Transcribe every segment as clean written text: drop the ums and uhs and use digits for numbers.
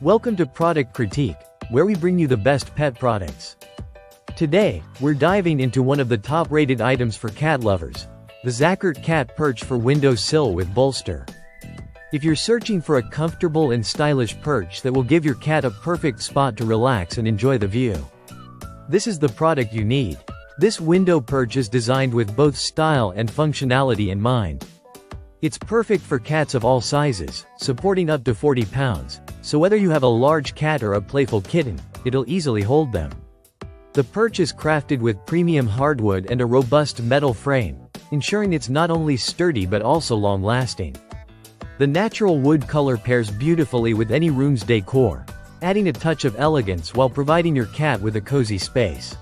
Welcome to Product Critique, where we bring you the best pet products. Today, we're diving into one of the top-rated items for cat lovers, the Zakkart Cat Perch for Windowsill with Bolster. If you're searching for a comfortable and stylish perch that will give your cat a perfect spot to relax and enjoy the view, this is the product you need. This window perch is designed with both style and functionality in mind. It's perfect for cats of all sizes, supporting up to 40 pounds, so whether you have a large cat or a playful kitten, it'll easily hold them. The perch is crafted with premium hardwood and a robust metal frame, ensuring it's not only sturdy but also long-lasting. The natural wood color pairs beautifully with any room's decor, adding a touch of elegance while providing your cat with a cozy space.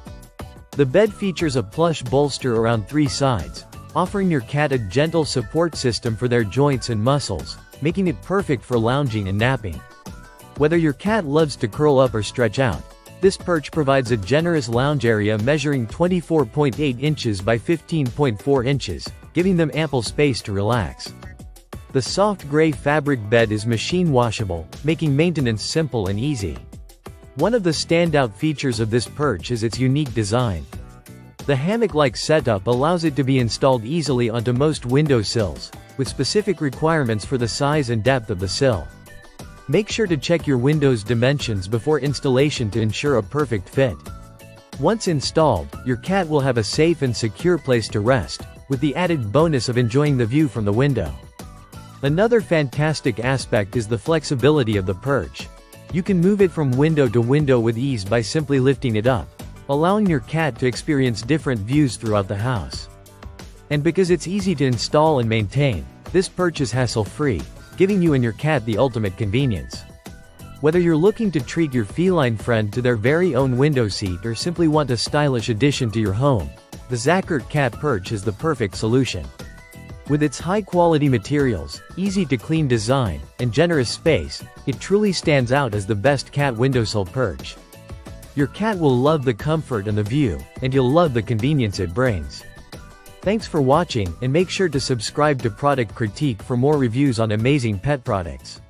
The bed features a plush bolster around 3 sides, offering your cat a gentle support system for their joints and muscles, making it perfect for lounging and napping. Whether your cat loves to curl up or stretch out, this perch provides a generous lounge area measuring 24.8 inches by 15.4 inches, giving them ample space to relax. The soft gray fabric bed is machine washable, making maintenance simple and easy. One of the standout features of this perch is its unique design. The hammock-like setup allows it to be installed easily onto most windowsills, with specific requirements for the size and depth of the sill. Make sure to check your window's dimensions before installation to ensure a perfect fit. Once installed, your cat will have a safe and secure place to rest, with the added bonus of enjoying the view from the window. Another fantastic aspect is the flexibility of the perch. You can move it from window to window with ease by simply lifting it up, allowing your cat to experience different views throughout the house. And because it's easy to install and maintain, this perch is hassle-free, giving you and your cat the ultimate convenience. Whether you're looking to treat your feline friend to their very own window seat or simply want a stylish addition to your home, the Zakkart Cat Perch is the perfect solution. With its high-quality materials, easy-to-clean design, and generous space, it truly stands out as the best cat windowsill perch. Your cat will love the comfort and the view, and you'll love the convenience it brings. Thanks for watching, and make sure to subscribe to Product Critique for more reviews on amazing pet products.